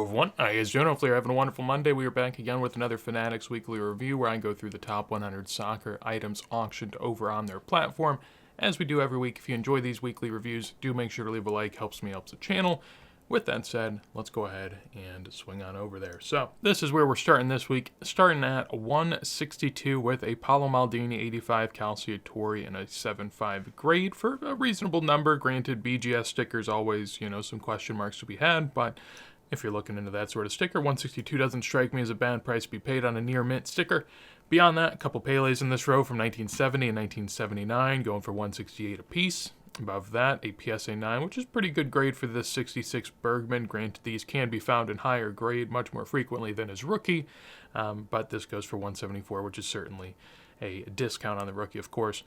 everyone. How you guys doing? Hopefully you're having a wonderful Monday. We are back again with another Fanatics Weekly Review where I go through the top 100 soccer items auctioned over on their platform. As we do every week, if you enjoy these weekly reviews, do make sure to leave a like. Helps me, helps the channel. With that said, let's go ahead and swing on over there. So, this is where we're starting this week. Starting at 162 with a Paolo Maldini 85 Calciatore and a 7.5 grade for a reasonable number. Granted, BGS stickers always, some question marks to be had, but if you're looking into that sort of sticker, 162 doesn't strike me as a bad price to be paid on a near mint sticker. Beyond that, a couple Peles in this row from 1970 and 1979, going for 168 apiece. Above that, a PSA 9, which is pretty good grade for this 66 Bergman. Granted, these can be found in higher grade much more frequently than his rookie, but this goes for 174, which is certainly a discount on the rookie, of course.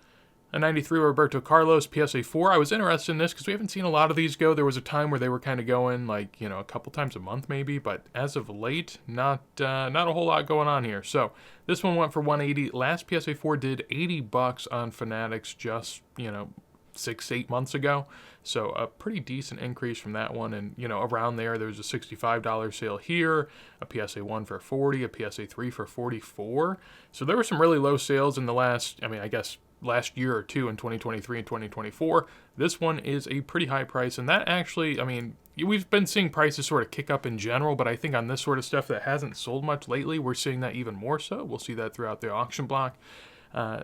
A 93 Roberto Carlos PSA 4. I was interested in this because we haven't seen a lot of these go. There was a time where they were kind of going a couple times a month maybe, but as of late, not a whole lot going on here. So this one went for 180. Last PSA 4 did $80 on Fanatics just 6-8 months ago, so a pretty decent increase from that one. And around there's a $65 sale here, a PSA 1 for 40, a PSA 3 for 44. So there were some really low sales in the last last year or two in 2023 and 2024. This one is a pretty high price, and that actually, we've been seeing prices sort of kick up in general, but I think on this sort of stuff that hasn't sold much lately, we're seeing that even more so. We'll see that throughout the auction block.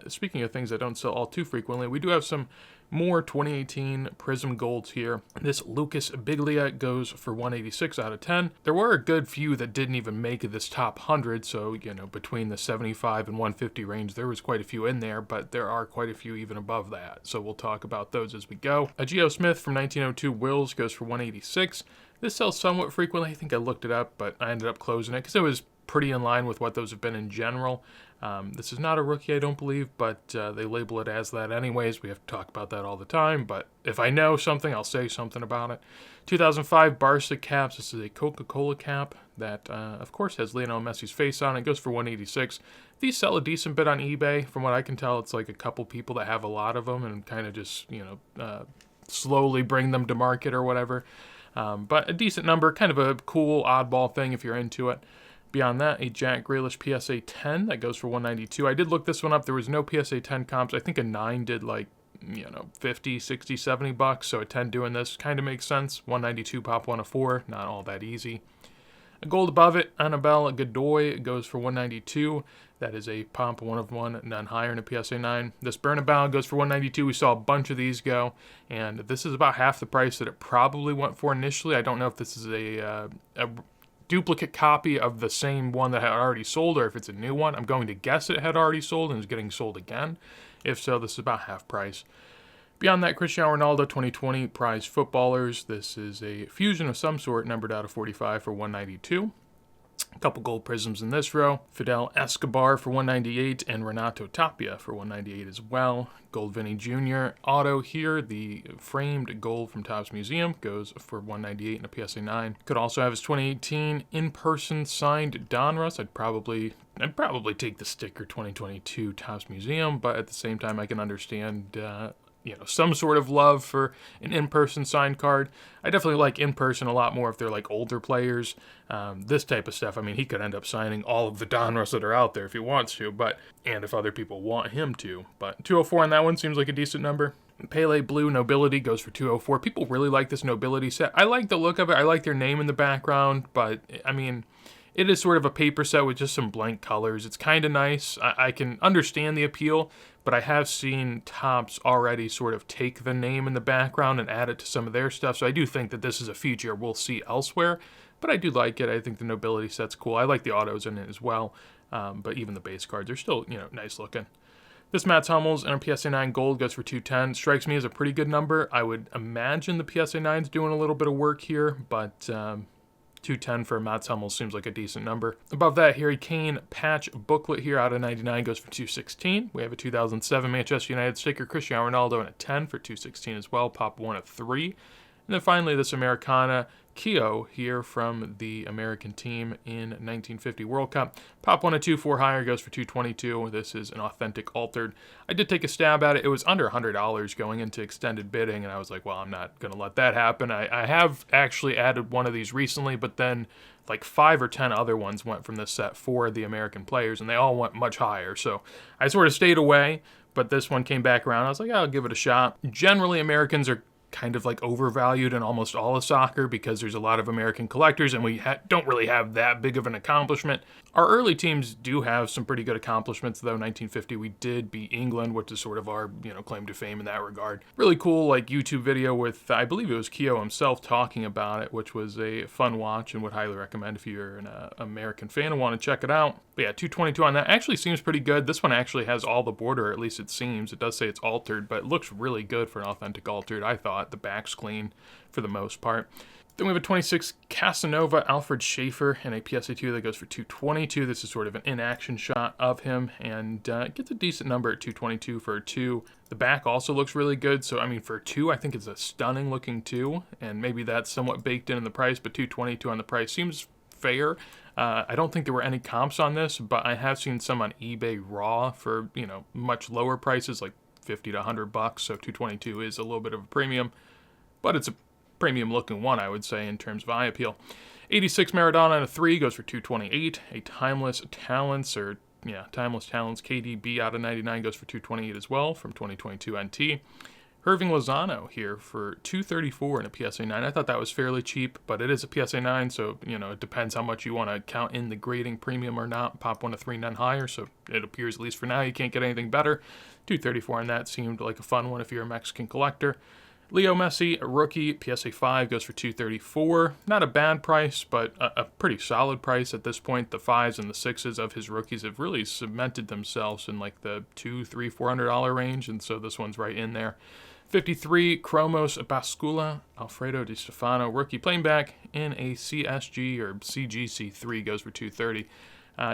Speaking of things that don't sell all too frequently, we do have some more 2018 Prism Golds here. This Lucas Biglia goes for 186 out of 10. There were a good few that didn't even make this top 100, so, between the 75 and 150 range, there was quite a few in there, but there are quite a few even above that, so we'll talk about those as we go. A Geo Smith from 1902 Wills goes for 186. This sells somewhat frequently. I think I looked it up, but I ended up closing it because it was pretty in line with what those have been in general. This is not a rookie, I don't believe, but they label it as that anyways. We have to talk about that all the time, but if I know something, I'll say something about it. 2005 Barca caps. This is a Coca-Cola cap that, of course, has Lionel Messi's face on it. It goes for 186. These sell a decent bit on eBay. From what I can tell, it's like a couple people that have a lot of them and kind of just, slowly bring them to market or whatever. But a decent number, kind of a cool oddball thing if you're into it. Beyond that, a Jack Grealish PSA 10 that goes for 192. I did look this one up. There was no PSA 10 comps. I think a 9 did 50, 60, $70. So a 10 doing this kind of makes sense. 192 pop 104. Not all that easy. A gold above it, Annabelle Godoy goes for 192. That is a pop 1 of 1, none higher in a PSA 9. This Bernabeu goes for 192. We saw a bunch of these go, and this is about half the price that it probably went for initially. I don't know if this is a duplicate copy of the same one that had already sold, or if it's a new one. I'm going to guess it had already sold and is getting sold again. If so, this is about half price. Beyond that, Cristiano Ronaldo 2020 prize footballers. This is a fusion of some sort, numbered out of 45 for 192. A couple gold prisms in this row. Fidel Escobar for 198 and Renato Tapia for 198 as well. Gold Vinny Jr. auto here. The framed gold from Topps Museum goes for 198 and a PSA 9. Could also have his 2018 in-person signed Donruss. I'd probably take the sticker 2022 Topps Museum, but at the same time I can understand some sort of love for an in-person signed card. I definitely like in-person a lot more if they're like older players. This type of stuff, he could end up signing all of the Donruss that are out there if he wants to, and if other people want him to. But 204 on that one seems like a decent number. Pele Blue Nobility goes for 204. People really like this Nobility set. I like the look of it. I like their name in the background, but it is sort of a paper set with just some blank colors. It's kind of nice. I can understand the appeal, but I have seen Topps already sort of take the name in the background and add it to some of their stuff, so I do think that this is a feature we'll see elsewhere, but I do like it. I think the Nobility set's cool. I like the autos in it as well, but even the base cards are still, nice looking. This Mats Hummels and a PSA 9 gold goes for 210. Strikes me as a pretty good number. I would imagine the PSA 9's doing a little bit of work here, but 210 for Mats Hummels seems like a decent number. Above that, Harry Kane patch booklet here out of 99 goes for 216. We have a 2007 Manchester United sticker, Cristiano Ronaldo, and a 10 for 216 as well. Pop 1 of 3. And then finally, this Americana Keo here from the American team in 1950 World Cup. Pop 1 of 2, 4 higher, goes for $222. This is an authentic altered. I did take a stab at it. It was under $100 going into extended bidding, and I was like, well, I'm not going to let that happen. I have actually added one of these recently, but then like 5 or 10 other ones went from this set for the American players, and they all went much higher. So I sort of stayed away, but this one came back around. I was like, I'll give it a shot. Generally, Americans are kind of like overvalued in almost all of soccer because there's a lot of American collectors and we don't really have that big of an accomplishment. Our early teams do have some pretty good accomplishments, though. 1950 we did beat England, which is sort of our claim to fame in that regard. Really cool like YouTube video with, I believe it was Keo himself talking about it, which was a fun watch and would highly recommend if you're an American fan and want to check it out. But yeah, 222 on that. Actually seems pretty good. This one actually has all the border, at least it seems. It does say it's altered, but it looks really good for an authentic altered, I thought. The back's clean for the most part. Then we have a 26 Casanova Alfred Schaefer and a PSA 2 that goes for $222. This is sort of an in-action shot of him and gets a decent number at $222 for a 2. The back also looks really good, so I mean for a 2, I think it's a stunning looking 2, and maybe that's somewhat baked in the price, but $222 on the price seems fair. I don't think there were any comps on this, but I have seen some on eBay raw for much lower prices, like $50 to $100. So $222 is a little bit of a premium, but it's a premium looking one, I would say, in terms of eye appeal. 86 Maradona and a 3 goes for $228. A Timeless Talents KDB out of 99 goes for $228 as well from 2022 NT. Irving Lozano here for $234 in a PSA 9. I thought that was fairly cheap, but it is a PSA 9, so it depends how much you want to count in the grading premium or not. Pop 1 to 3, none higher, so it appears, at least for now, you can't get anything better. $234 on that seemed like a fun one if you're a Mexican collector. Leo Messi, a rookie, PSA 5 goes for $234. Not a bad price, but a pretty solid price at this point. The 5s and the 6s of his rookies have really cemented themselves in like the $200, $300, $400 range, and so this one's right in there. 53 Chromos Bascula, Alfredo Di Stefano, rookie, playing back in a CSG or CGC3, goes for $230.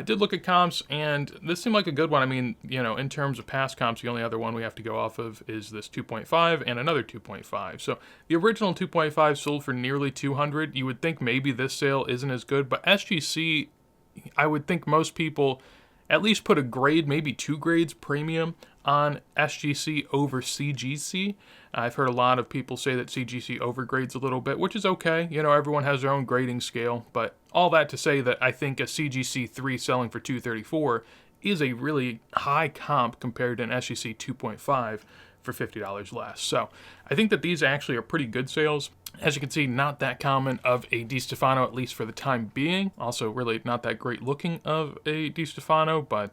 Did look at comps, and this seemed like a good one. I mean, in terms of past comps, the only other one we have to go off of is this 2.5 and another 2.5. So the original 2.5 sold for nearly $200. You would think maybe this sale isn't as good, but SGC, I would think most people at least put a grade, maybe 2 grades premium on SGC over CGC. I've heard a lot of people say that CGC overgrades a little bit, which is okay. Everyone has their own grading scale, but all that to say that I think a CGC 3 selling for $234 is a really high comp compared to an SGC 2.5 for $50 less. So I think that these actually are pretty good sales. As you can see, not that common of a Di Stefano, at least for the time being. Also, really not that great looking of a Di Stefano, but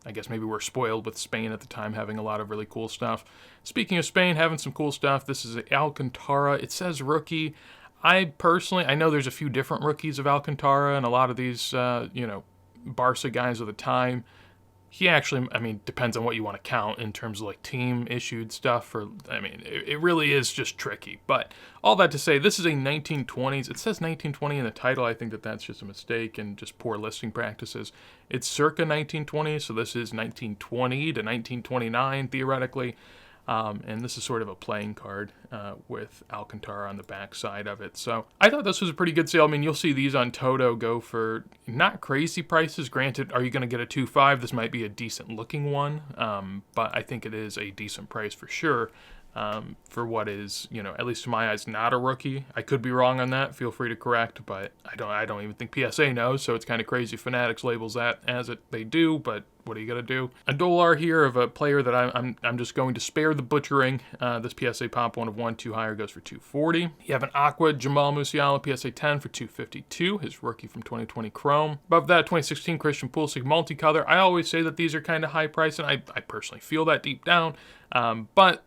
I guess maybe we're spoiled with Spain at the time having a lot of really cool stuff. Speaking of Spain having some cool stuff, this is Alcantara. It says rookie. I know there's a few different rookies of Alcantara, and a lot of these, Barca guys of the time. He actually, depends on what you want to count in terms of like team issued stuff. It really is just tricky. But all that to say, this is a 1920s. It says 1920 in the title. I think that that's just a mistake and just poor listing practices. It's circa 1920, so this is 1920 to 1929 theoretically. And this is sort of a playing card with Alcantara on the back side of it. So I thought this was a pretty good sale. You'll see these on Toto go for not crazy prices. Granted, are you going to get a 2.5? This might be a decent looking one, but I think it is a decent price for sure. For what is, at least to my eyes, not a rookie. I could be wrong on that. Feel free to correct, but I don't even think PSA knows, so it's kind of crazy. Fanatics labels that as they do, but what are you gonna do? A $1 here of a player that I'm just going to spare the butchering. This PSA pop 1 of 1, 2 higher goes for $240. You have an Aqua Jamal Musiala PSA 10 for $252. His rookie from 2020 Chrome. Above that, 2016 Christian Pulisic multicolor. I always say that these are kind of high price, and I personally feel that deep down, but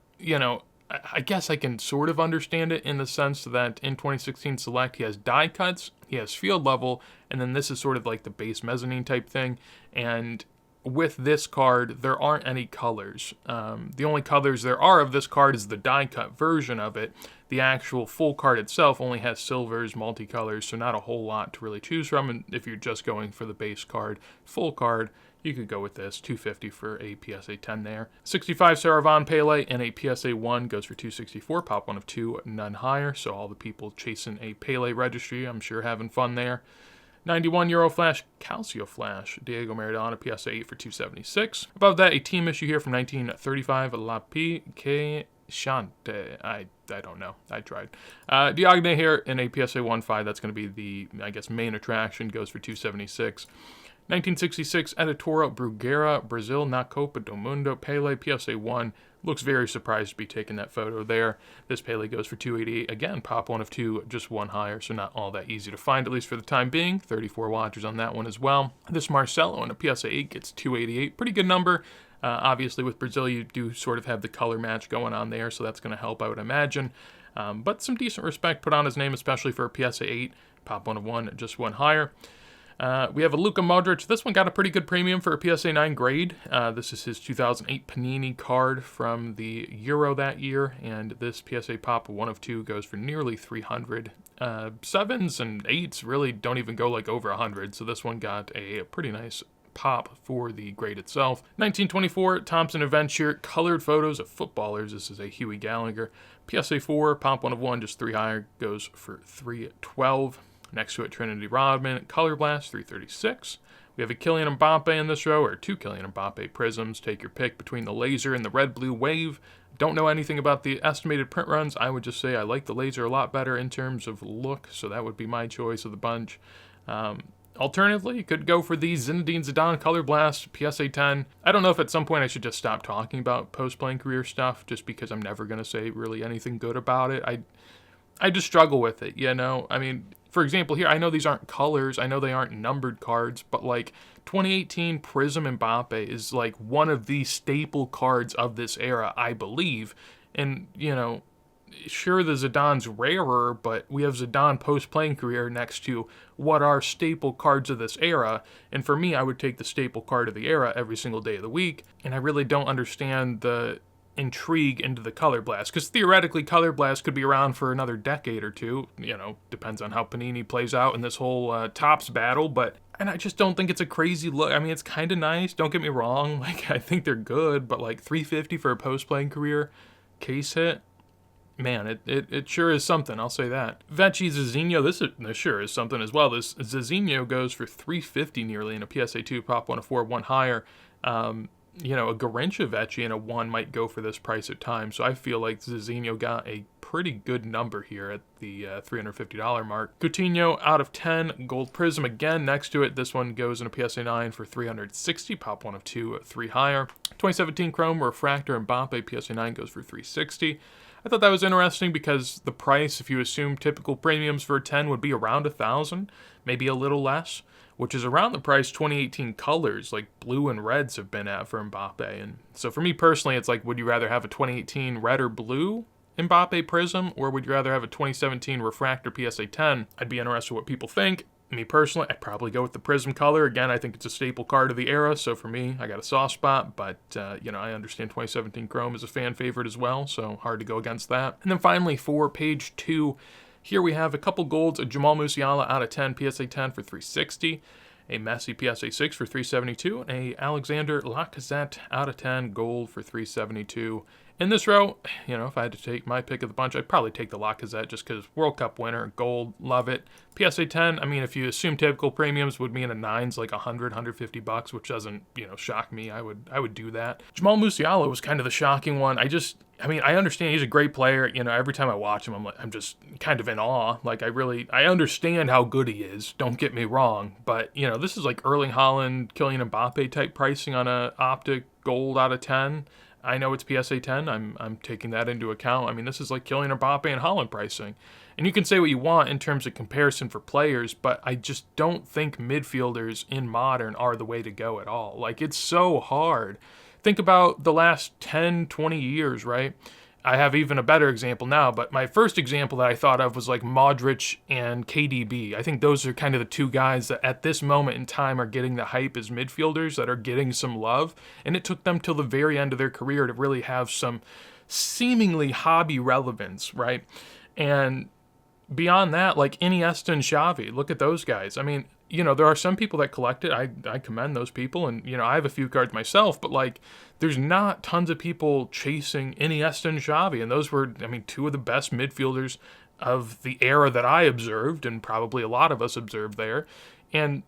I guess I can sort of understand it in the sense that in 2016 Select, he has die cuts, he has field level, and then this is sort of like the base mezzanine type thing. And with this card, there aren't any colors. The only colors there are of this card is the die-cut version of it. The actual full card itself only has silvers, multicolors, so not a whole lot to really choose from. And if you're just going for the base card, full card, you could go with this, $250 for a PSA 10 there. 65 Saravan Pele and a PSA 1 goes for $264, pop 1 of 2, none higher. So all the people chasing a Pele registry, I'm sure having fun there. 91 Euro Flash Calcio Flash, Diego Maradona, PSA 8 for $276. Above that, a team issue here from 1935, La Pique Chante. I don't know. I tried. Diagne here in a PSA 1.5. That's going to be the, I guess, main attraction. Goes for $276. 1966 Editora Bruguera, Brazil, na Copa do Mundo, Pele, PSA 1. Looks very surprised to be taking that photo there. This Pele goes for $288. Again, pop 1 of 2, just one higher, so not all that easy to find, at least for the time being. 34 watchers on that one as well. This Marcelo in a PSA 8 gets $288. Pretty good number. Obviously, with Brazil, you do sort of have the color match going on there, so that's going to help, I would imagine. But some decent respect put on his name, especially for a PSA 8. Pop 1 of 1, just one higher. We have a Luka Modric. This one got a pretty good premium for a PSA 9 grade. This is his 2008 Panini card from the Euro that year, and this PSA pop 1 of 2 goes for nearly 300. 7s and 8s really don't even go like over 100, so this one got a pretty nice pop for the grade itself. 1924 Thompson Adventure colored photos of footballers. This is a Huey Gallagher. PSA 4, pop 1 of 1, just 3 higher, goes for $312. Next to it, Trinity Rodman, Color Blast, $336. We have a Kylian Mbappe in this row, or 2 Kylian Mbappe prisms. Take your pick between the laser and the red-blue wave. Don't know anything about the estimated print runs. I would just say I like the laser a lot better in terms of look, so that would be my choice of the bunch. Alternatively, you could go for the Zinedine Zidane Color Blast PSA 10. I don't know if at some point I should just stop talking about post-playing career stuff, just because I'm never going to say really anything good about it. I just struggle with it, you know? I mean, for example, here, I know these aren't colors, I know they aren't numbered cards, but like 2018 Prism Mbappe is like one of the staple cards of this era, I believe. And, you know, sure, the Zidane's rarer, but we have Zidane post-playing career next to what are staple cards of this era. And for me, I would take the staple card of the era every single day of the week. And I really don't understand the intrigue into the Color Blast, because theoretically Color Blast could be around for another decade or two, you know, depends on how Panini plays out in this whole Topps battle, and I just don't think it's a crazy look. I mean, it's kind of nice, don't get me wrong, like, I think they're good, but like $350 for a post-playing career case hit, man, it sure is something, I'll say that. Vecchi Zizinho, this sure is something as well. This Zizinho goes for $350 nearly in a PSA 2, pop 1 of 4, one higher. You know, a Garincha Vecchi and a 1 might go for this price at times. So I feel like Zizinho got a pretty good number here at the $350 mark. Coutinho out of 10, Gold Prism again next to it. This one goes in a PSA 9 for $360, pop 1 of 2, 3 higher. 2017 Chrome Refractor Mbappe PSA 9 goes for $360. I thought that was interesting because the price, if you assume typical premiums for a 10 would be around $1,000, maybe a little less, which is around the price 2018 colors, like blue and reds, have been at for Mbappe. And so for me personally, it's like, would you rather have a 2018 red or blue Mbappe Prism, or would you rather have a 2017 Refractor PSA 10? I'd be interested in what people think. Me personally, I'd probably go with the Prism color. Again, I think it's a staple card of the era, so for me, I got a soft spot, but, you know, I understand 2017 Chrome is a fan favorite as well, so hard to go against that. And then finally, for page 2, here we have a couple golds, a Jamal Musiala out of 10, PSA 10 for $360, a Messi PSA 6 for $372, and a Alexander Lacazette out of 10 gold for $372. In this row, you know, if I had to take my pick of the bunch, I'd probably take the Lacazette just because World Cup winner, gold, love it. PSA 10, I mean, if you assume typical premiums would mean a 9's like $100, $150, which doesn't, you know, shock me. I would do that. Jamal Musiala was kind of the shocking one. I mean, I understand he's a great player. You know, every time I watch him, I'm just kind of in awe. Like, I understand how good he is. Don't get me wrong. But, you know, this is like Erling Haaland, Kylian Mbappe type pricing on a optic gold out of 10. I know it's PSA 10. I'm taking that into account. I mean, this is like Kylian Mbappe and Haaland pricing. And you can say what you want in terms of comparison for players, but I just don't think midfielders in modern are the way to go at all. Like, it's so hard. Think about the last 10, 20 years, right? I have even a better example now, but my first example that I thought of was like Modric and KDB. I think those are kind of the two guys that at this moment in time are getting the hype as midfielders that are getting some love. And it took them till the very end of their career to really have some seemingly hobby relevance, right? And beyond that, like Iniesta and Xavi, look at those guys. I mean, there are some people that collect it. I commend those people, and I have a few cards myself, but like there's not tons of people chasing Iniesta and Xavi, and those were, I mean, two of the best midfielders of the era that I observed, and probably a lot of us observed there, and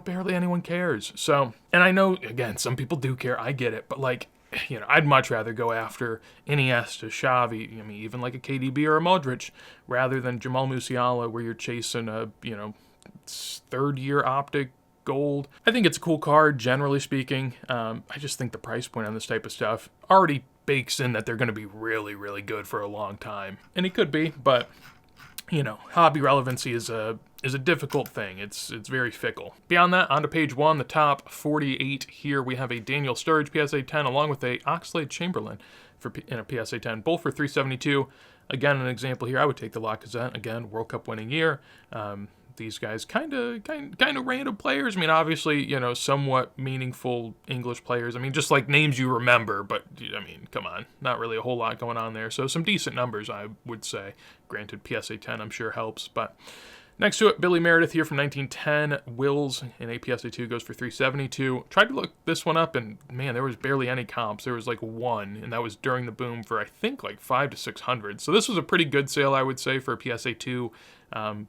barely anyone cares. So, and I know again some people do care. I get it, but like, I'd much rather go after Iniesta, Xavi, I mean, even like a KDB or a Modric, rather than Jamal Musiala, where you're chasing a third-year optic gold. I think it's a cool card, generally speaking. I just think the price point on this type of stuff already bakes in that they're going to be really, really good for a long time. And it could be, but, hobby relevancy is a difficult thing. It's very fickle. Beyond that, onto page 1, the top 48 here, we have a Daniel Sturridge PSA 10 along with a Oxlade-Chamberlain in a PSA 10, both for $372. Again, an example here, I would take the Lacazette. Again, World Cup winning year. These guys kind of random players. I mean, obviously, somewhat meaningful English players. I mean, just like names you remember, but I mean, come on, not really a whole lot going on there. So some decent numbers, I would say. Granted, PSA 10 I'm sure helps, but next to it, Billy Meredith here from 1910. Wills in a PSA 2 goes for $372. Tried to look this one up, and man, there was barely any comps. There was like one, and that was during the boom for I think like $500 to $600. So this was a pretty good sale, I would say, for a PSA 2.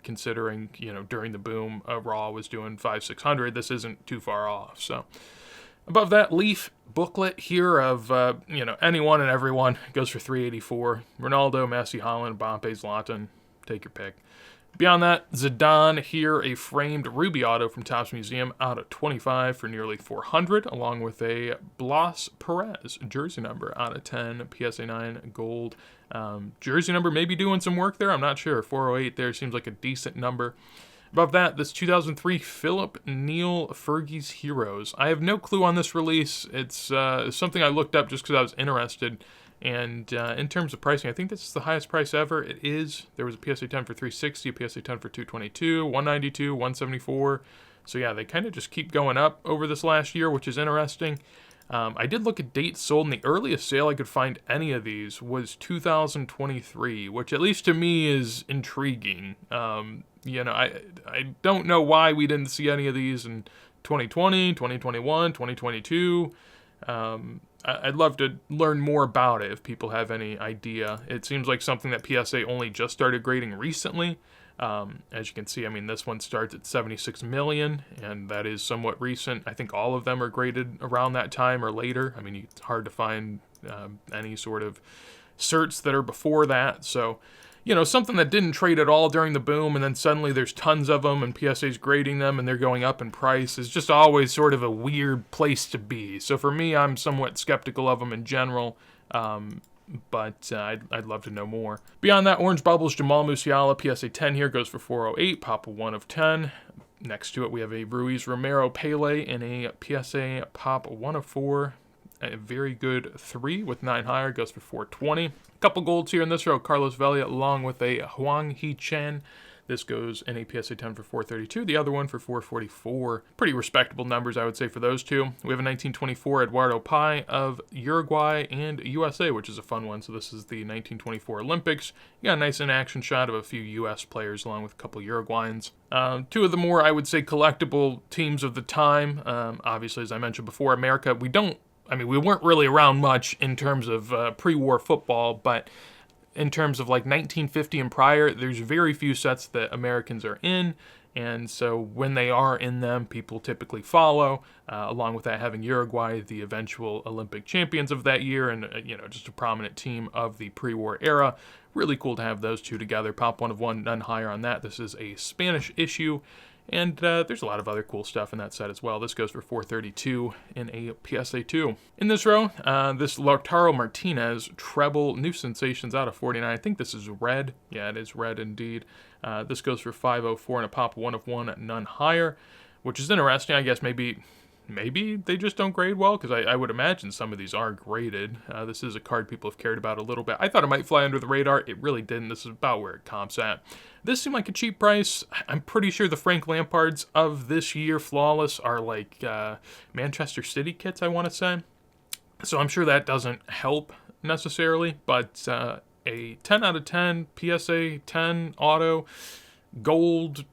Considering, during the boom, Raw was doing $500-600. This isn't too far off. So above that, Leaf booklet here of, anyone and everyone goes for $384. Ronaldo, Messi, Haaland, Mbappe, Zlatan, take your pick. Beyond that, Zidane here, a framed Ruby auto from Topps Museum out of 25 for nearly $400, along with a Blas Perez jersey number out of 10, PSA 9 gold. Jersey number maybe doing some work there, I'm not sure. 408 there seems like a decent number. Above that, this 2003 Philip Neal Fergie's Heroes. I have no clue on this release. It's something I looked up just because I was interested. And in terms of pricing, I think this is the highest price ever. It is. There was a PSA 10 for $360, a PSA 10 for $222, $192, $174. So yeah, they kind of just keep going up over this last year, which is interesting. I did look at dates sold, and the earliest sale I could find any of these was 2023, which at least to me is intriguing. I don't know why we didn't see any of these in 2020, 2021, 2022. I'd love to learn more about it if people have any idea. It seems like something that PSA only just started grading recently. As you can see, I mean, this one starts at 76 million, and that is somewhat recent. I think all of them are graded around that time or later. I mean, it's hard to find any sort of certs that are before that. So, something that didn't trade at all during the boom, and then suddenly there's tons of them, and PSA's grading them, and they're going up in price, is just always sort of a weird place to be. So for me, I'm somewhat skeptical of them in general, but I'd love to know more. Beyond that, Orange Bubbles, Jamal Musiala, PSA 10 here, goes for $408, pop a 1 of 10. Next to it, we have a Ruiz Romero Pele in a PSA pop 1 of 4. A very good 3 with 9 higher, goes for $420. Couple golds here in this row, Carlos Vela along with a Huang He-Chen. This goes in a PSA 10 for $432, the other one for $444. Pretty respectable numbers, I would say, for those two. We have a 1924 Eduardo Pai of Uruguay and USA, which is a fun one. So this is the 1924 Olympics. You got a nice in-action shot of a few US players along with a couple Uruguayans. Two of the more, I would say, collectible teams of the time. Obviously, as I mentioned before, America, we weren't really around much in terms of pre-war football, but in terms of like 1950 and prior, there's very few sets that Americans are in, and so when they are in them, people typically follow, along with that having Uruguay, the eventual Olympic champions of that year, and just a prominent team of the pre-war era. Really cool to have those two together. Pop 1 of 1, none higher on that. This is a Spanish issue. And there's a lot of other cool stuff in that set as well. This goes for $432 in a PSA 2. In this row, this Lautaro Martinez treble new sensations out of 49. I think this is red. Yeah, it is red indeed. This goes for $504 in a pop 1 of 1, none higher, which is interesting. I guess maybe maybe they just don't grade well, because I would imagine some of these are graded. This is a card people have cared about a little bit. I thought it might fly under the radar. It really didn't. This is about where it comps at. This seemed like a cheap price. I'm pretty sure the Frank Lampards of this year, Flawless, are like Manchester City kits, I want to say. So I'm sure that doesn't help necessarily, but a 10 out of 10 PSA 10 auto, gold,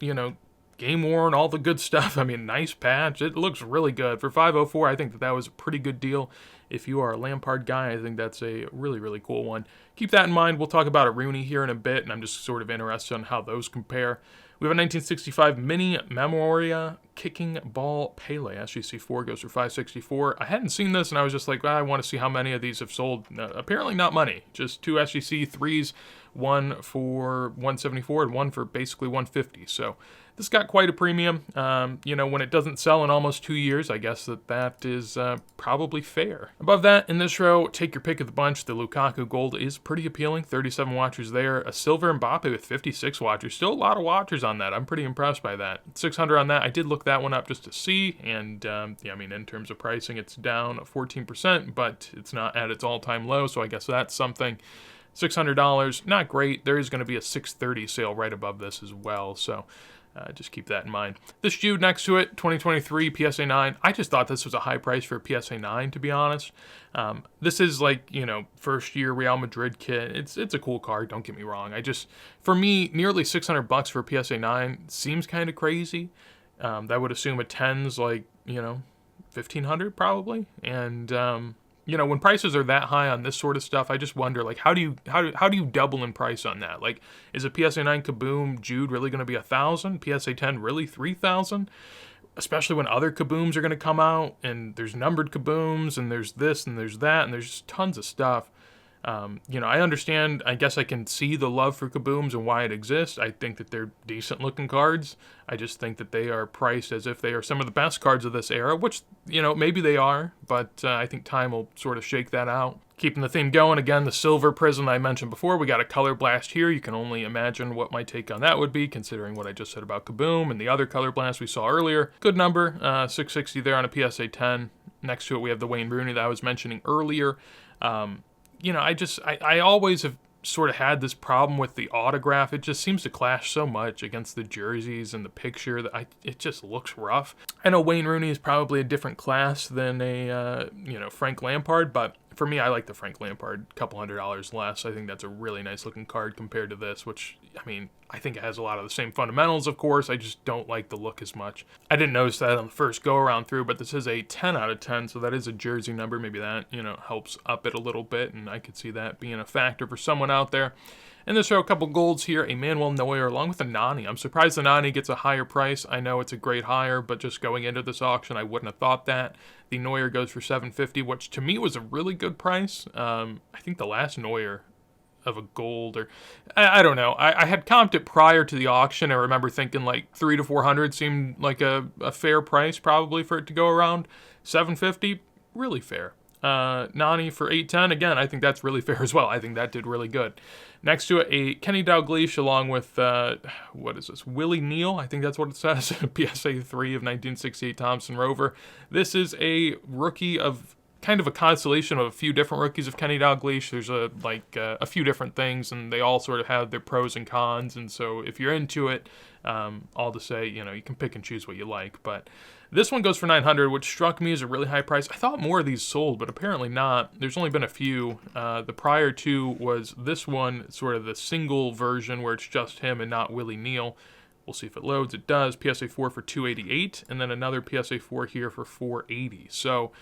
game worn, all the good stuff. I mean, nice patch. It looks really good. For $504, I think that was a pretty good deal. If you are a Lampard guy, I think that's a really, really cool one. Keep that in mind. We'll talk about a Rooney here in a bit, and I'm just sort of interested on how those compare. We have a 1965 Mini Memoria Kicking Ball Pele. SGC4 goes for $564. I hadn't seen this, and I was just like, I want to see how many of these have sold. Apparently not money. Just 2 SGC3s, one for $174 and one for basically $150. So this got quite a premium. When it doesn't sell in almost 2 years, I guess that is probably fair. Above that, in this row, take your pick of the bunch. The Lukaku Gold is pretty appealing. 37 watchers there. A Silver Mbappe with 56 watchers. Still a lot of watchers on that. I'm pretty impressed by that. 600 on that. I did look that one up just to see. And, in terms of pricing, it's down 14%, but it's not at its all-time low, so I guess that's something. $600, not great. There is going to be a $630 sale right above this as well, so just keep that in mind. This Jude next to it, 2023 PSA 9. I just thought this was a high price for a PSA 9, to be honest. This is like, first year Real Madrid kit. It's a cool card, don't get me wrong. For me, nearly $600 for a PSA 9 seems kind of crazy. That would assume a 10's like, $1,500 probably. And, when prices are that high on this sort of stuff, I just wonder, like, how do you double in price on that? Like, is a PSA 9 Kaboom Jude really going to be $1,000? PSA 10 really $3,000? Especially when other Kabooms are going to come out, and there's numbered Kabooms, and there's this, and there's that, and there's just tons of stuff. I understand, I guess I can see the love for Kabooms and why it exists. I think that they're decent looking cards. I just think that they are priced as if they are some of the best cards of this era, which, maybe they are, but I think time will sort of shake that out. Keeping the theme going, again, the Silver Prism I mentioned before, we got a Color Blast here. You can only imagine what my take on that would be, considering what I just said about Kaboom and the other Color Blast we saw earlier. Good number, 660 there on a PSA 10. Next to it, we have the Wayne Rooney that I was mentioning earlier. I always have sort of had this problem with the autograph. It just seems to clash so much against the jerseys and the picture that it just looks rough. I know Wayne Rooney is probably a different class than a Frank Lampard, but for me, I like the Frank Lampard, a couple $100 less. I think that's a really nice looking card compared to this, which, I think it has a lot of the same fundamentals, of course. I just don't like the look as much. I didn't notice that on the first go around through, but this is a 10 out of 10, so that is a jersey number. Maybe that, helps up it a little bit, and I could see that being a factor for someone out there. And this row, a couple golds here, a Manuel Neuer along with a Nani. I'm surprised the Nani gets a higher price. I know it's a great hire, but just going into this auction, I wouldn't have thought that. The Neuer goes for $750, which to me was a really good price. I think the last Neuer of a gold, or I don't know. I had comped it prior to the auction. I remember thinking like $300 to $400 seemed like a fair price probably for it to go around. $750, really fair. Nani for $810, again, I think that's really fair as well. I think that did really good. Next to it, a Kenny Dalglish along with, what is this, Willie Neal, I think that's what it says, PSA 3 of 1968 Thompson Rover. This is a rookie of kind of a constellation of a few different rookies of Kenny Dalglish. There's a few different things, and they all sort of have their pros and cons, and so if you're into it, all to say, you can pick and choose what you like, but this one goes for $900, which struck me as a really high price. I thought more of these sold, but apparently not. There's only been a few. The prior two was this one, sort of the single version where it's just him and not Willie Neal. We'll see if it loads. It does. PSA 4 for $288, and then another PSA 4 here for $480. So,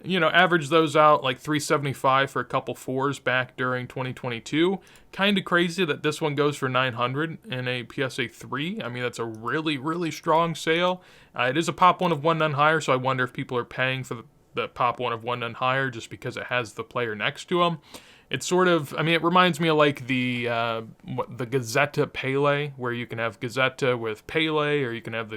average those out like $375 for a couple fours back during 2022. Kind of crazy that this one goes for $900 in a PSA 3. That's a really, really strong sale. It is a pop one of one none higher, so I wonder if people are paying for the pop one of one none higher just because it has the player next to him. It's sort of, it reminds me of like the Gazzetta Pele, where you can have Gazzetta with Pele, or you can have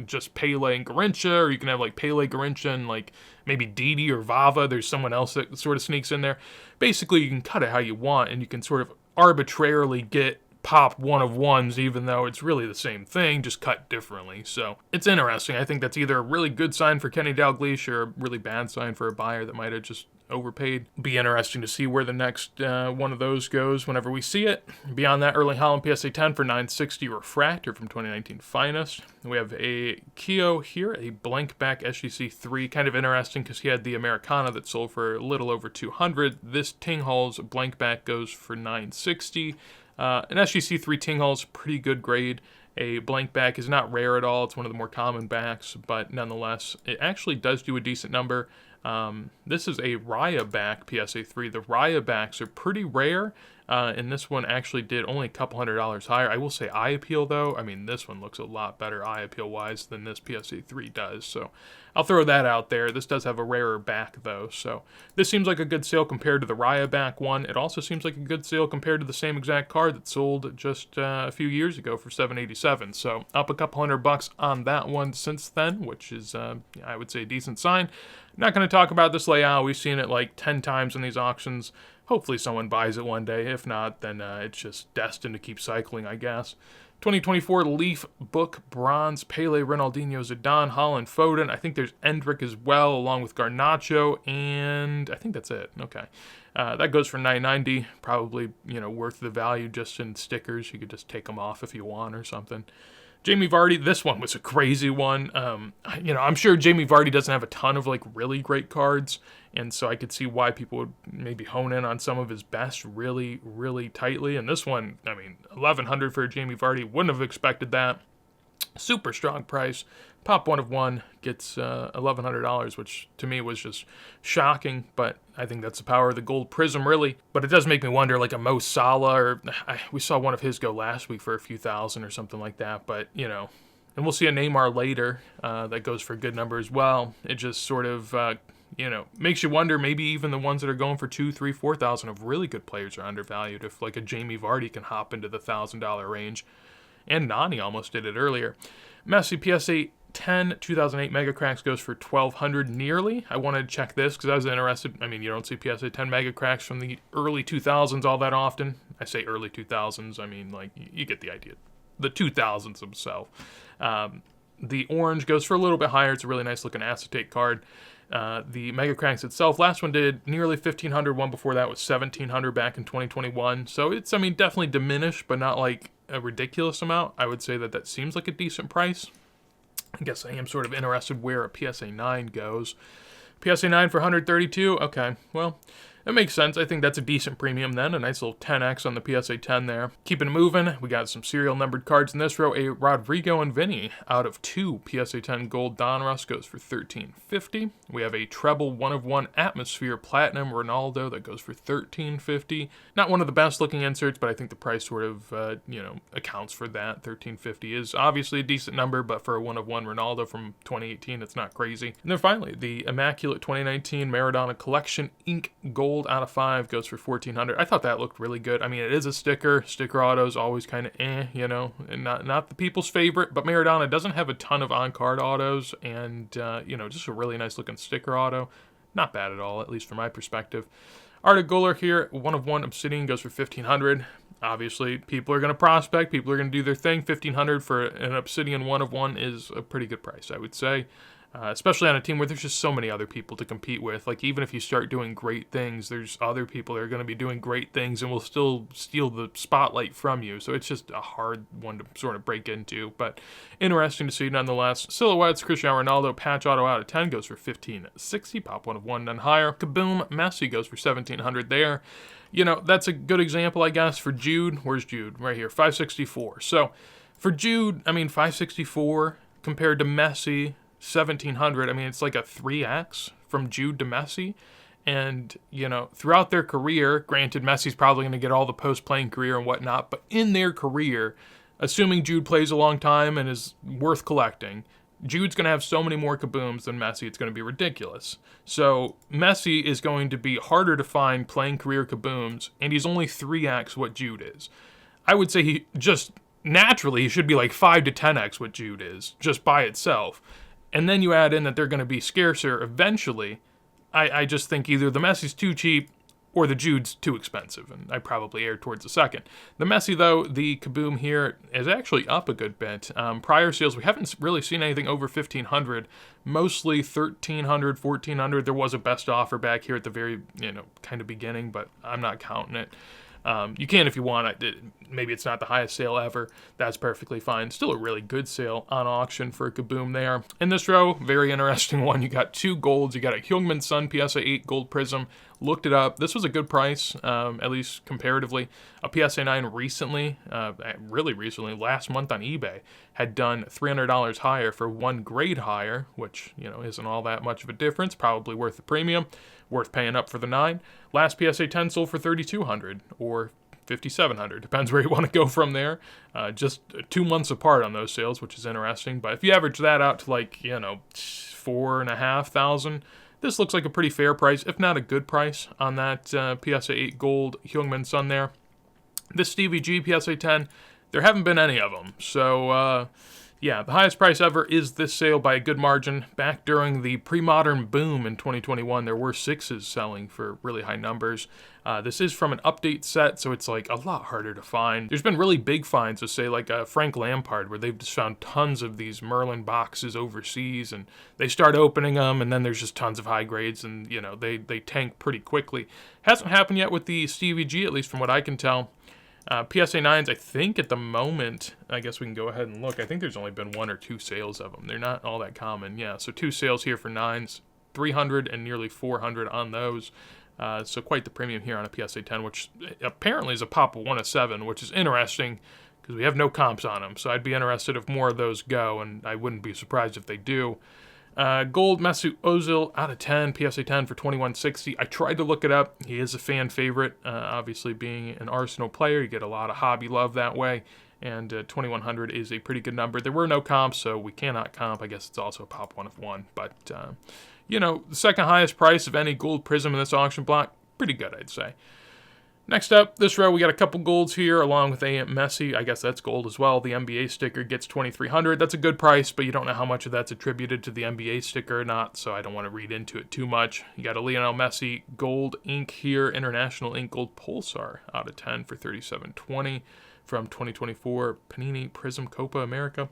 just Pele and Garincha, or you can have like Pele, Garincha, and like maybe Didi or Vava. There's someone else that sort of sneaks in there. Basically, you can cut it how you want, and you can sort of arbitrarily get pop one of ones, even though it's really the same thing, just cut differently. So it's interesting. I think that's either a really good sign for Kenny Dalglish or a really bad sign for a buyer that might have just overpaid. Be interesting to see where the next one of those goes whenever we see it. Beyond that, Erling Haaland PSA 10 for 960 refractor from 2019 Finest. We have a Keo here, a blank back SGC 3. Kind of interesting because he had the Americana that sold for a little over 200. This Tinghall's blank back goes for 960. An SGC 3 Tinghall's pretty good grade. A blank back is not rare at all. It's one of the more common backs, but nonetheless, it actually does do a decent number. This is a Raya back PSA 3. The Raya backs are pretty rare, and this one actually did only a couple $100 higher. I will say eye appeal, though. I mean, this one looks a lot better eye appeal-wise than this PSA 3 does, so I'll throw that out there. This does have a rarer back, though, so this seems like a good sale compared to the Raya back one. It also seems like a good sale compared to the same exact card that sold just a few years ago for $787, so up a couple $100 on that one since then, which is, I would say, a decent sign. Not going to talk about this layout. We've seen it like 10 times in these auctions. Hopefully someone buys it one day. If not, then it's just destined to keep cycling, I guess. 2024 Leaf Book Bronze, Pele, Ronaldinho, Zidane, Haaland, Foden. I think there's Endrick as well, along with Garnacho, and I think that's it. Okay. That goes for $990. Probably, worth the value just in stickers. You could just take them off if you want or something. Jamie Vardy, this one was a crazy one. I'm sure Jamie Vardy doesn't have a ton of really great cards, and so I could see why people would maybe hone in on some of his best really, really tightly. And this one, I mean, $1,100 for Jamie Vardy, wouldn't have expected that. Super strong price. Pop one of one gets $1,100, which to me was just shocking, but I think that's the power of the gold prism, really. But it does make me wonder, like a Mo Salah, or we saw one of his go last week for a few thousand or something like that, but, and we'll see a Neymar later that goes for a good number as well. It just sort of, makes you wonder, maybe even the ones that are going for $2,000, $3,000, $4,000 of really good players are undervalued, if like a Jamie Vardy can hop into the $1,000 range. And Nani almost did it earlier. Messi PSA 10 2008 Mega Cracks goes for $1,200 nearly. I wanted to check this because I was interested. I mean, you don't see PSA 10 Mega Cracks from the early 2000s all that often. I say early 2000s. I mean, you get the idea. The 2000s themselves. The orange goes for a little bit higher. It's a really nice looking acetate card. The Mega Cracks itself, last one did nearly $1,500. One before that was $1,700 back in 2021. So it's, definitely diminished, but not like a ridiculous amount. I would say that seems like a decent price. I guess I am sort of interested where a PSA 9 goes. PSA 9 for $132. Okay, well, that makes sense. I think that's a decent premium then. A nice little 10x on the PSA 10 there. Keeping it moving, we got some serial numbered cards in this row. A Rodrigo and Vinny out of 2 PSA 10 Gold Donruss goes for $13.50. We have a treble 1 of 1 Atmosphere Platinum Ronaldo that goes for $13.50. Not one of the best looking inserts, but I think the price sort of, accounts for that. $13.50 is obviously a decent number, but for a 1 of 1 Ronaldo from 2018, it's not crazy. And then finally, the Immaculate 2019 Maradona Collection Ink Gold out of 5 goes for $1,400. I thought that looked really good. I mean, it is a sticker. Sticker autos always kind of and not the people's favorite, but Maradona doesn't have a ton of on-card autos, and, just a really nice looking sticker auto. Not bad at all, at least from my perspective. Arda Güler here, 1 of 1 Obsidian goes for $1,500. Obviously, people are going to prospect. People are going to do their thing. $1,500 for an Obsidian 1 of 1 is a pretty good price, I would say. Especially on a team where there's just so many other people to compete with. Like, even if you start doing great things, there's other people that are going to be doing great things and will still steal the spotlight from you. So it's just a hard one to sort of break into. But interesting to see nonetheless. Silhouettes, Cristiano Ronaldo, patch auto out of 10 goes for $1,560. Pop 1 of 1 and higher. Kaboom, Messi goes for $1,700 there. That's a good example, I guess, for Jude. Where's Jude? Right here, $564. So for Jude, $564 compared to Messi, $1,700. It's like a 3x from Jude to Messi. And, throughout their career, granted, Messi's probably going to get all the post-playing career and whatnot, but in their career, assuming Jude plays a long time and is worth collecting, Jude's going to have so many more kabooms than Messi, it's going to be ridiculous. So Messi is going to be harder to find playing career kabooms, and he's only 3x what Jude is. I would say he should be like 5 to 10x what Jude is, just by itself. And then you add in that they're going to be scarcer eventually. I just think either the Messi's too cheap or the Jude's too expensive, and I probably erred towards the second. The Messi, though, the Kaboom here is actually up a good bit. Prior sales, we haven't really seen anything over 1,500, mostly 1,300, 1,400. There was a best offer back here at the very, kind of beginning, but I'm not counting it. You can if you want. Maybe it's not the highest sale ever. That's perfectly fine. Still a really good sale on auction for a Kaboom there. In this row, very interesting one. You got two golds. You got a Heung-min Son PSA 8 gold prism. Looked it up. This was a good price, at least comparatively. A PSA 9 recently, really recently, last month on eBay, had done $300 higher for one grade higher, which, isn't all that much of a difference. Probably worth the premium. Worth paying up for the 9. Last PSA 10 sold for $3,200 or $5,700. Depends where you want to go from there. Just 2 months apart on those sales, which is interesting. But if you average that out to $4,500, this looks like a pretty fair price, if not a good price, on that PSA 8 gold Heung-min Son there. This Stevie G PSA 10, there haven't been any of them. So, yeah, the highest price ever is this sale by a good margin. Back during the pre-modern boom in 2021, there were 6s selling for really high numbers. This is from an update set, so it's like a lot harder to find. There's been really big finds, say like Frank Lampard, where they've just found tons of these Merlin boxes overseas, and they start opening them, and then there's just tons of high grades, and they tank pretty quickly. Hasn't happened yet with the Stevie G, at least from what I can tell. PSA 9s, I think at the moment, I guess we can go ahead and look. I think there's only been 1 or 2 sales of them. They're not all that common. Yeah, so 2 sales here for 9s, 300 and nearly 400 on those. So quite the premium here on a PSA 10, which apparently is a pop of 1 of 7, which is interesting because we have no comps on them. So I'd be interested if more of those go, and I wouldn't be surprised if they do. Gold Mesut Ozil out of 10, PSA 10 for $2,160. I tried to look it up. He is a fan favorite. Obviously, being an Arsenal player, you get a lot of hobby love that way. And 2,100 is a pretty good number. There were no comps, so we cannot comp. I guess it's also a pop 1 of 1. But, the second highest price of any gold prism in this auction block, pretty good, I'd say. Next up, this row, we got a couple golds here, along with a Messi. I guess that's gold as well. The NBA sticker gets $2,300. That's a good price, but you don't know how much of that's attributed to the NBA sticker or not, so I don't want to read into it too much. You got a Lionel Messi gold ink here, International Ink Gold Pulsar out of 10 for $37.20 from 2024 Panini Prism Copa America.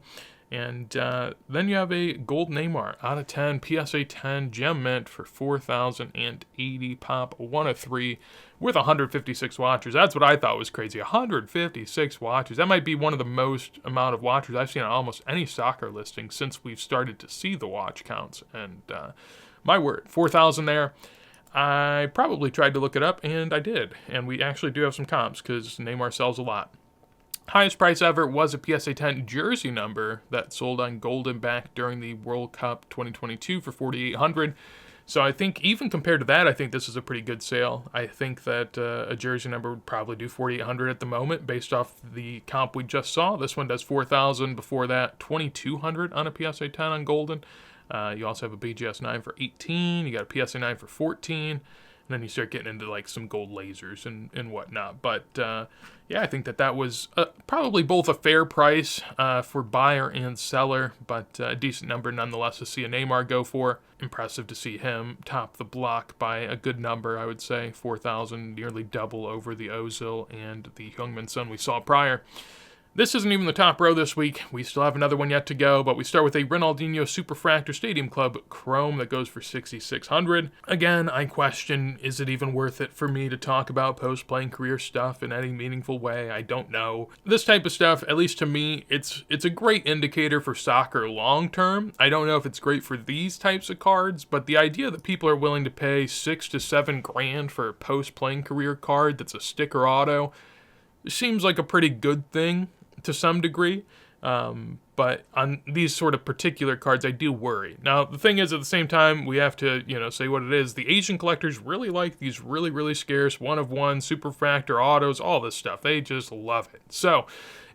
And then you have a gold Neymar out of 10, PSA 10 gem mint for $4,080 pop, 1 of 3 with 156 watchers. That's what I thought was crazy. 156 watchers. That might be one of the most amount of watchers I've seen on almost any soccer listing since we've started to see the watch counts. And my word, 4,000 there. I probably tried to look it up, and I did. And we actually do have some comps because Neymar sells a lot. Highest price ever was a PSA 10 jersey number that sold on Golden back during the World Cup 2022 for $4,800. So I think even compared to that, I think this is a pretty good sale. I think that a jersey number would probably do $4,800 at the moment based off the comp we just saw. This one does $4,000. Before that, $2,200 on a PSA 10 on Golden. You also have a BGS 9 for $18. You got a PSA 9 for $14. And then you start getting into like some gold lasers and whatnot. But yeah, I think that was probably both a fair price for buyer and seller, but a decent number nonetheless to see a Neymar go for. Impressive to see him top the block by a good number, I would say. 4,000, nearly double over the Ozil and the Heung-min Son we saw prior. This isn't even the top row this week. We still have another one yet to go, but we start with a Ronaldinho Superfractor Stadium Club Chrome that goes for $6,600. Again, I question, is it even worth it for me to talk about post-playing career stuff in any meaningful way? I don't know. This type of stuff, at least to me, it's a great indicator for soccer long-term. I don't know if it's great for these types of cards, but the idea that people are willing to pay $6,000 to $7,000 for a post-playing career card that's a sticker auto seems like a pretty good thing to some degree, but on these sort of particular cards, I do worry. Now, the thing is, at the same time, we have to, say what it is. The Asian collectors really like these really, really scarce 1-of-1 Superfractor autos, all this stuff. They just love it. So,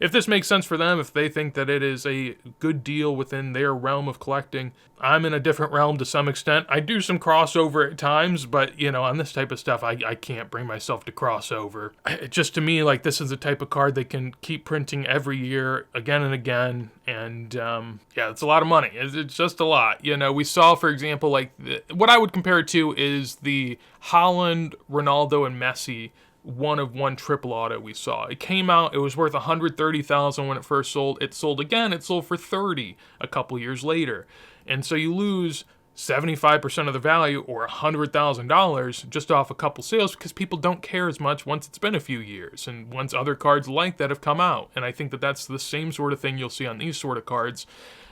if this makes sense for them, if they think that it is a good deal within their realm of collecting, I'm in a different realm to some extent. I do some crossover at times, but, on this type of stuff, I can't bring myself to crossover. Just to me, like, this is the type of card they can keep printing every year, again and again, And yeah, it's a lot of money. It's just a lot. We saw, for example, like what I would compare it to is the Haaland, Ronaldo, and Messi one-of-one triple auto we saw. It came out, it was worth $130,000 when it first sold. It sold again, it sold for $30 a couple years later. And so you lose 75% of the value, or $100,000, just off a couple sales, because people don't care as much once it's been a few years and once other cards like that have come out. And I think that that's the same sort of thing you'll see on these sort of cards.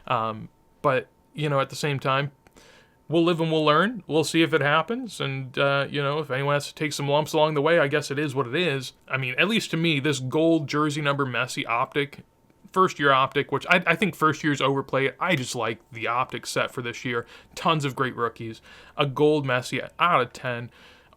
But at the same time, we'll live and we'll learn. We'll see if it happens. And, if anyone has to take some lumps along the way, I guess it is what it is. I mean, at least to me, this gold jersey number Messi optic, first year optic, which I think first year's overplayed. I just like the optic set for this year. Tons of great rookies. A gold Messi out of 10.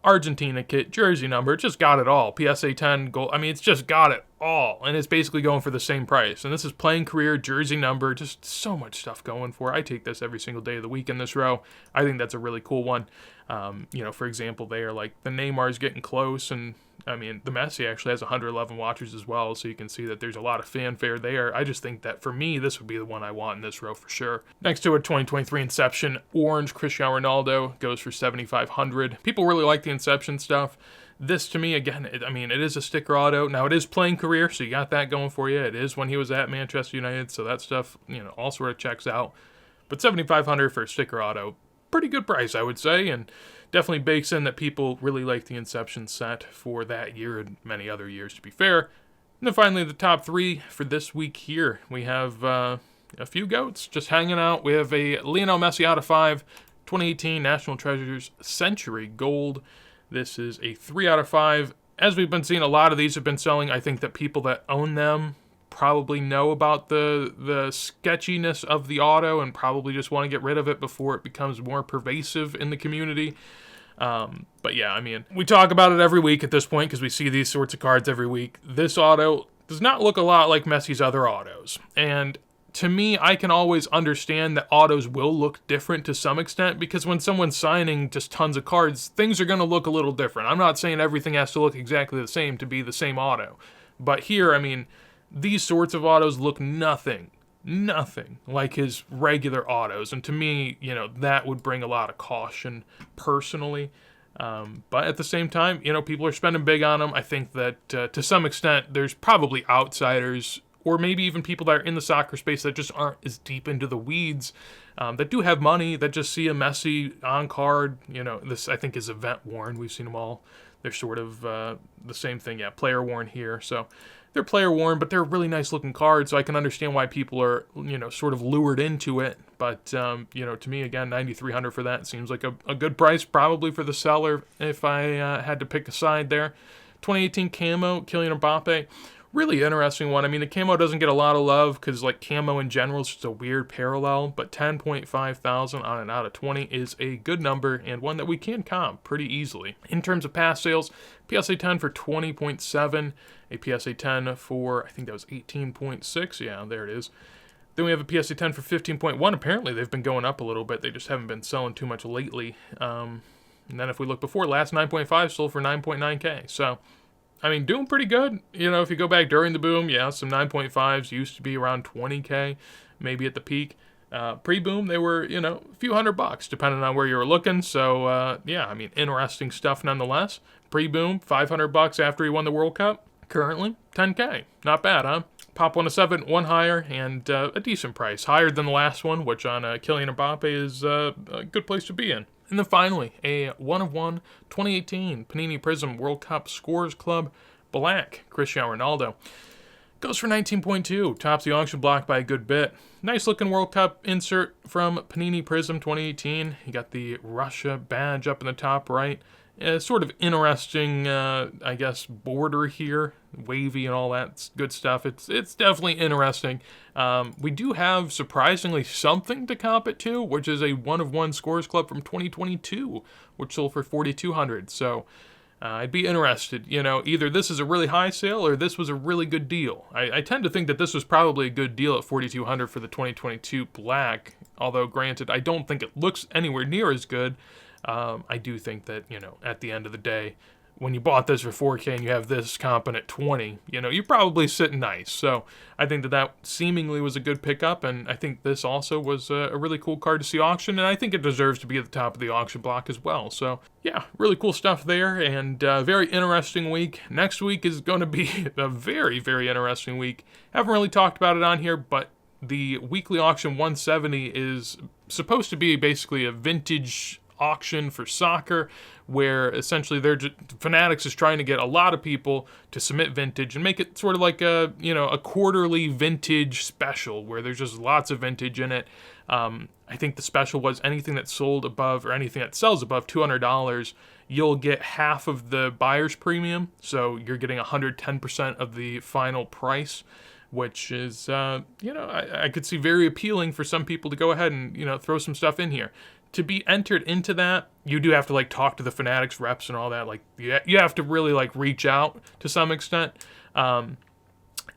Argentina kit, jersey number, it just got it all. PSA 10 gold. I mean, it's just got it all. And it's basically going for the same price. And this is playing career, jersey number, just so much stuff going for. I take this every single day of the week in this row. I think that's a really cool one. For example, they are like the Neymar's getting close, and I mean, the Messi actually has 111 watchers as well, so you can see that there's a lot of fanfare there. I just think that for me, this would be the one I want in this row for sure. Next to a 2023 Inception Orange Cristiano Ronaldo goes for $7,500. People really like the Inception stuff. This, to me, again, it is a sticker auto. Now, it is playing career, so you got that going for you. It is when he was at Manchester United, so that stuff, all sort of checks out. But $7,500 for a sticker auto, pretty good price, I would say, and definitely bakes in that people really like the Inception set for that year and many other years, to be fair. And then finally, the top three for this week here. We have a few goats just hanging out. We have a Lionel Messi out of 5, 2018 National Treasures Century Gold. This is a 3 out of 5. As we've been seeing, a lot of these have been selling. I think that people that own them probably know about the sketchiness of the auto and probably just want to get rid of it before it becomes more pervasive in the community. But yeah, I mean, we talk about it every week at this point because we see these sorts of cards every week. This auto does not look a lot like Messi's other autos. And to me, I can always understand that autos will look different to some extent, because when someone's signing just tons of cards, things are going to look a little different. I'm not saying everything has to look exactly the same to be the same auto. But here, I mean, these sorts of autos look nothing like his regular autos. And to me, that would bring a lot of caution personally. But at the same time, people are spending big on them. I think that to some extent, there's probably outsiders, or maybe even people that are in the soccer space that just aren't as deep into the weeds, that do have money, that just see a Messi on card. This, I think, is event worn. We've seen them all. They're sort of the same thing. Yeah, player worn here. So they're player worn, but they're really nice looking cards. So I can understand why people are, sort of lured into it. But, to me, again, $9,300 for that seems like a good price, probably for the seller if I had to pick a side there. 2018 Camo, Kylian Mbappe. Really interesting one. I mean, the camo doesn't get a lot of love because, like, camo in general is just a weird parallel, but 10.5 thousand on an out of 20 is a good number and one that we can comp pretty easily. In terms of past sales, PSA 10 for 20.7, a PSA 10 for, I think that was 18.6. Yeah, there it is. Then we have a PSA 10 for 15.1. Apparently, they've been going up a little bit. They just haven't been selling too much lately. And then if we look before, last 9.5 sold for 9.9K. So, I mean, doing pretty good. If you go back during the boom, yeah, some 9.5s used to be around 20K, maybe at the peak. Pre-boom, they were, a few $100, depending on where you were looking. So, yeah, I mean, interesting stuff nonetheless. Pre-boom, $500 after he won the World Cup. Currently, 10K. Not bad, huh? Pop 1 of 7, one higher, and a decent price. Higher than the last one, which on Kylian Mbappe is a good place to be in. And then finally, a 1 of 1 2018 Panini Prism World Cup Scores Club Black Cristiano Ronaldo. Goes for 19.2, tops the auction block by a good bit. Nice looking World Cup insert from Panini Prism 2018. You got the Russia badge up in the top right. Sort of interesting, I guess, border here, wavy and all that good stuff. It's definitely interesting. We do have, surprisingly, something to comp it to, which is a 1 of 1 Scores Club from 2022, which sold for $4,200. So I'd be interested. Either this is a really high sale or this was a really good deal. I tend to think that this was probably a good deal at $4,200 for the 2022 Black. Although, granted, I don't think it looks anywhere near as good. I do think that, at the end of the day, when you bought this for 4K and you have this comping at 20, you know, you're probably sitting nice. So I think that seemingly was a good pickup, and I think this also was a really cool card to see auction, and I think it deserves to be at the top of the auction block as well. So yeah, really cool stuff there, and very interesting week. Next week is going to be a very, very interesting week. Haven't really talked about it on here, but the weekly auction 170 is supposed to be basically a vintage auction for soccer, where essentially Fanatics is trying to get a lot of people to submit vintage and make it sort of like a quarterly vintage special where there's just lots of vintage in it. I think the special was anything that sold above, or anything that sells above $200, you'll get half of the buyer's premium, so you're getting 110% of the final price, which is, I could see very appealing for some people to go ahead and, throw some stuff in here. To be entered into that, you do have to, talk to the Fanatics reps and all that. You have to really, reach out to some extent. And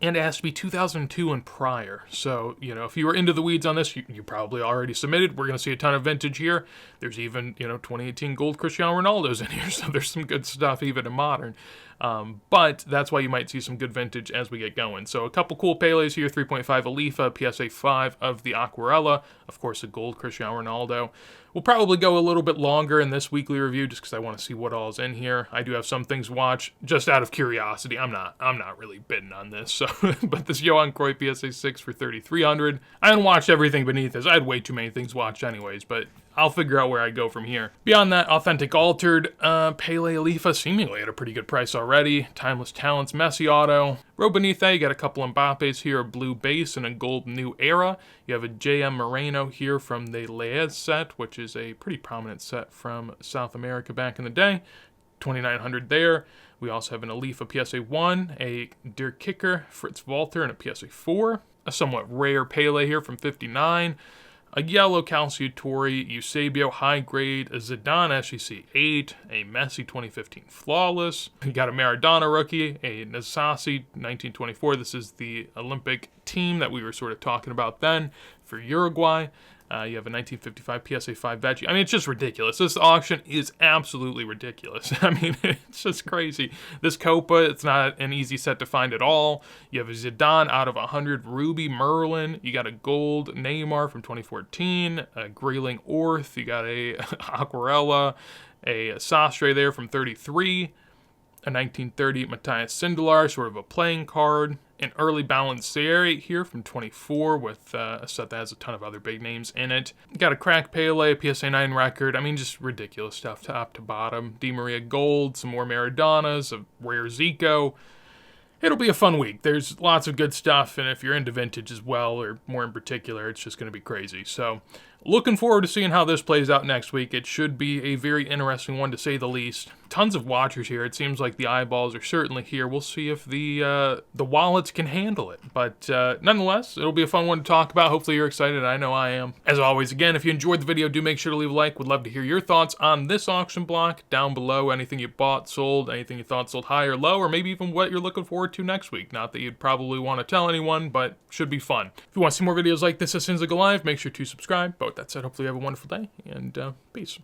it has to be 2002 and prior. So, if you were into the weeds on this, you probably already submitted. We're going to see a ton of vintage here. There's even, 2018 gold Cristiano Ronaldo's in here, so there's some good stuff even in modern. But that's why you might see some good vintage as we get going. So a couple cool Peles here, 3.5 Alifa, PSA 5 of the Aquarella, of course a gold Cristiano Ronaldo. We'll probably go a little bit longer in this weekly review just because I want to see what all is in here. I do have some things to watch just out of curiosity. I'm not really bidding on this. So, but this Johan Cruyff PSA 6 for 3,300. I haven't watched everything beneath this. I had way too many things watched anyways, but I'll figure out where I go from here. Beyond that, authentic altered Pele Alifa, seemingly at a pretty good price already. Timeless Talents Messi auto. Row beneath that, you got a couple Mbappes here, a blue base and a gold New Era. You have a JM Moreno here from the Leyes set, which is a pretty prominent set from South America back in the day. 2,900 there. We also have an Alifa PSA 1, a Der Kicker Fritz Walter, and a PSA 4. A somewhat rare Pele here from 59. A yellow Calciatore Eusebio high grade, a Zidane SEC 8, a Messi 2015 flawless. You got a Maradona rookie, a Nasasi 1924. This is the Olympic team that we were sort of talking about then for Uruguay. You have a 1955 PSA 5 veggie. I mean, it's just ridiculous. This auction is absolutely ridiculous. I mean, it's just crazy. This Copa, it's not an easy set to find at all. You have a Zidane out of 100 Ruby Merlin. You got a gold Neymar from 2014, a Grayling Orth. You got a Aquarella, a Sastre there from 33, a 1930 Matthias Sindelar, sort of a playing card. An early Balancieri here from 24 with a set that has a ton of other big names in it. Got a crack Pele, a PSA 9 record. I mean, just ridiculous stuff top to bottom. Di Maria Gold, some more Maradonas, a rare Zico. It'll be a fun week. There's lots of good stuff, and if you're into vintage as well, or more in particular, it's just going to be crazy. So, looking forward to seeing how this plays out next week. It should be a very interesting one, to say the least. Tons of watchers here. It seems like the eyeballs are certainly here. We'll see if the wallets can handle it. But nonetheless, it'll be a fun one to talk about. Hopefully you're excited. I know I am. As always, again, if you enjoyed the video, do make sure to leave a like. Would love to hear your thoughts on this auction block down below. Anything you bought, sold, anything you thought sold high or low, or maybe even what you're looking forward to next week. Not that you'd probably want to tell anyone, but should be fun. If you want to see more videos like this as soon as they go live, make sure to subscribe. But with that said, hopefully you have a wonderful day, and peace.